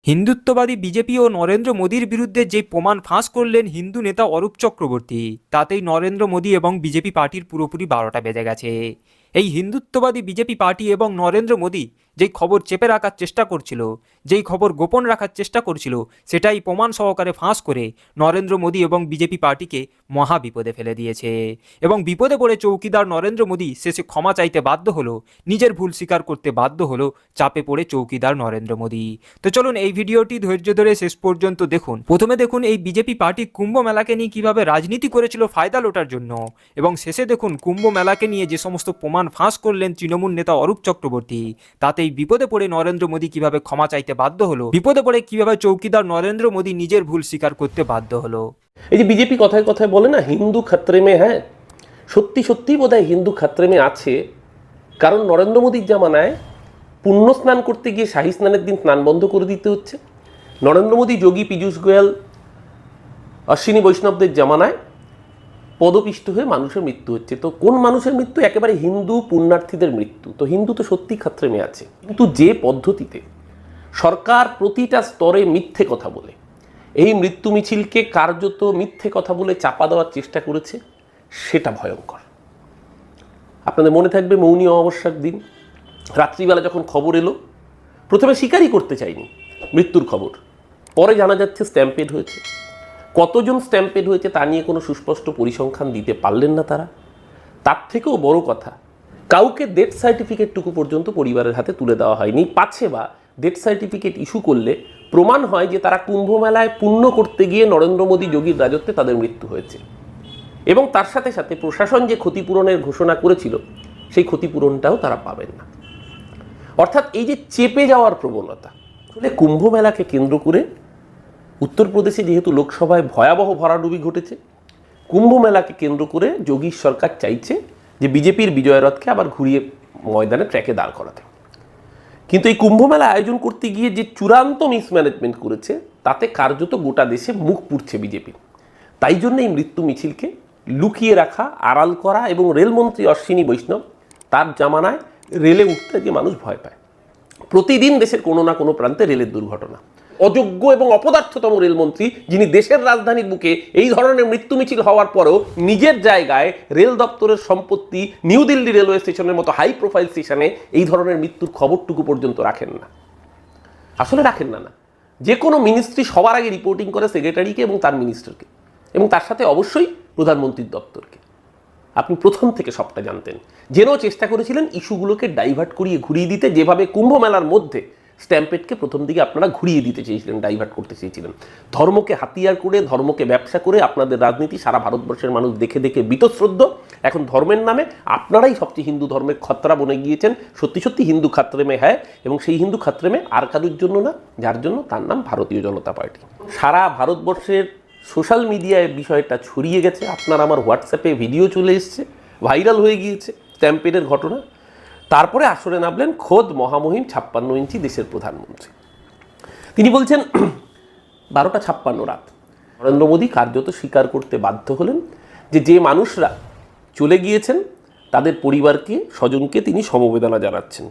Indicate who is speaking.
Speaker 1: হিন্দুত্ববাদী বিজেপি ও নরেন্দ্র মোদীর বিরুদ্ধে যে প্রমাণ ফাঁস করলেন হিন্দু নেতা অরূপ চক্রবর্তী, তাতেই নরেন্দ্র মোদী এবং বিজেপি পার্টির পুরোপুরি 12টা বেজে গেছে। এই হিন্দুত্ববাদী বিজেপি পার্টি এবং নরেন্দ্র মোদী যেই খবর চেপে রাখার চেষ্টা করছিল, যেই খবর গোপন রাখার চেষ্টা করছিল, সেটাই প্রমাণ সহকারে ফাঁস করে নরেন্দ্র মোদী এবং বিজেপি পার্টিকে মহা বিপদে ফেলে দিয়েছে। এবং বিপদে পড়ে চৌকিদার নরেন্দ্র মোদী শেষে ক্ষমা চাইতে বাধ্য হলো, নিজের ভুল স্বীকার করতে বাধ্য হলো, চাপে পড়ে চৌকিদার নরেন্দ্র মোদী। তো চলুন এই ভিডিওটি ধৈর্য ধরে শেষ পর্যন্ত দেখুন। প্রথমে দেখুন এই বিজেপি পার্টি কুম্ভ মেলাকে নিয়ে কিভাবে রাজনীতি করেছিল ফায়দা লোটার জন্য, এবং শেষে দেখুন কুম্ভ মেলাকে নিয়ে যে সমস্ত প্রমাণ ফাঁস করলেন তৃণমূল নেতা অরূপ চক্রবর্তী, তাতেই বিপদে পড়ে নরেন্দ্র মোদী কিভাবে ক্ষমা চাইতে বাধ্য হলো, বিপদে পড়ে কিভাবে চৌকিদার নরেন্দ্র মোদী নিজের ভুল স্বীকার করতে বাধ্য হলো।
Speaker 2: এই যে বিজেপি কথায় কথায় বলে না হিন্দু খাতরে মে হ্যাঁ, সত্যি সত্যি বোধহয় হিন্দু খাতরে মে আছে। কারণ নরেন্দ্র মোদীর জামানায় পুণ্য স্নান করতে গিয়ে শাহী স্নানের দিন স্নান বন্ধ করে দিতে হচ্ছে। নরেন্দ্র মোদী, যোগী, পীযূষ গোয়েল, অশ্বিনী বৈষ্ণবদের জামানায় পদপিষ্ট হয়ে মানুষের মৃত্যু হচ্ছে। তো কোন মানুষের মৃত্যু? একেবারে হিন্দু পুণ্যার্থীদের মৃত্যু। তো হিন্দু তো সত্যি খাতরে মে আছে, কিন্তু যে পদ্ধতিতে সরকার প্রতিটা স্তরে মিথ্যে কথা বলে এই মৃত্যু মিছিলকে কার্যত মিথ্যে কথা বলে চাপা দেওয়ার চেষ্টা করেছে, সেটা ভয়ঙ্কর। আপনাদের মনে থাকবে মৌনী অমাবস্যার দিন রাত্রিবেলা যখন খবর এলো, প্রথমে স্বীকারই করতে চাইনি মৃত্যুর খবর, পরে জানা যাচ্ছে স্ট্যাম্পেড হয়েছে। কতজন স্ট্যাম্পেড হয়েছে তা নিয়ে কোনো সুস্পষ্ট পরিসংখ্যান দিতে পারলেন না তারা। তার থেকেও বড় কথা, কাউকে ডেথ সার্টিফিকেটটুকু পর্যন্ত পরিবারের হাতে তুলে দেওয়া হয়নি। পাছে বা ডেথ সার্টিফিকেট ইস্যু করলে প্রমাণ হয় যে তারা কুম্ভ মেলায় পুণ্য করতে গিয়ে নরেন্দ্র মোদী, যোগীর রাজত্বে তাদের মৃত্যু হয়েছে। এবং তার সাথে সাথে প্রশাসন যে ক্ষতিপূরণের ঘোষণা করেছিল, সেই ক্ষতিপূরণটাও তারা পাবেন না। অর্থাৎ এই যে চেপে যাওয়ার প্রবণতা, আসলে কুম্ভ মেলাকে কেন্দ্র করে উত্তরপ্রদেশে যেহেতু লোকসভায় ভয়াবহ ভরাডুবি ঘটেছে, কুম্ভ মেলাকে কেন্দ্র করে যোগীর সরকার চাইছে যে বিজেপির বিজয় রথকে আবার ঘুরিয়ে ময়দানে ট্র্যাকে দাঁড় করাতে। কিন্তু এই কুম্ভ মেলা আয়োজন করতে গিয়ে যে চূড়ান্ত মিসম্যানেজমেন্ট করেছে, তাতে কার্যত গোটা দেশে মুখ পুড়ছে বিজেপি। তাই জন্য এই মৃত্যু মিছিলকে লুকিয়ে রাখা, আড়াল করা, এবং রেলমন্ত্রী অশ্বিনী বৈষ্ণব, তার জামানায় রেলে উঠতে গিয়ে মানুষ ভয় পায়। প্রতিদিন দেশের কোনো না কোনো প্রান্তে রেলের দুর্ঘটনা। অযোগ্য এবং অপদার্থতম রেলমন্ত্রী, যিনি দেশের রাজধানীর বুকে এই ধরনের মৃত্যু মিছিল হওয়ার পরেও নিজের জায়গায় রেল দপ্তরের সম্পত্তি নিউ দিল্লি রেলওয়ে স্টেশনের মতো হাই প্রোফাইল স্টেশনে এই ধরনের মৃত্যুর খবরটুকু পর্যন্ত রাখেন না। আসলে রাখেন না। যে কোনো মিনিস্ট্রি সবার আগে রিপোর্টিং করে সেক্রেটারিকে এবং তার মিনিস্টারকে, এবং তার সাথে অবশ্যই প্রধানমন্ত্রীর দপ্তরকে। আপনি প্রথম থেকে সবটা জানতেন, জেনেও চেষ্টা করেছিলেন ইস্যুগুলোকে ডাইভার্ট করিয়ে ঘুরিয়ে দিতে। যেভাবে কুম্ভ মেলার মধ্যে স্ট্যাম্পেডকে প্রথম দিকে আপনারা ঘুরিয়ে দিতে চেয়েছিলেন, ডাইভার্ট করতে চেয়েছিলেন। ধর্মকে হাতিয়ার করে, ধর্মকে ব্যবসা করে আপনাদের রাজনীতি সারা ভারতবর্ষের মানুষ দেখে দেখে বীতশ্রদ্ধ। এখন ধর্মের নামে আপনারাই সবচেয়ে হিন্দু ধর্মের খতরা বনে গিয়েছেন। সত্যি সত্যি হিন্দু খাতরে মে হ্যায়, এবং সেই হিন্দু খাতরে মে আর কারোর জন্য না, যার জন্য তার নাম ভারতীয় জনতা পার্টি। সারা ভারতবর্ষের সোশ্যাল মিডিয়ায় বিষয়টা ছড়িয়ে গেছে। আপনার আমার হোয়াটসঅ্যাপে ভিডিও চলে এসছে, ভাইরাল হয়ে গিয়েছে স্ট্যাম্পেডের ঘটনা। তারপরে আসরে নামলেন খোদ মহামহিম 56 ইঞ্চি দেশের প্রধানমন্ত্রী। তিনি বলছেন 12:56 রাত। নরেন্দ্র মোদী কার্যত স্বীকার করতে বাধ্য হলেন যে মানুষরা চলে গিয়েছেন তাদের পরিবারকে, স্বজনকে তিনি সমবেদনা জানাচ্ছেন।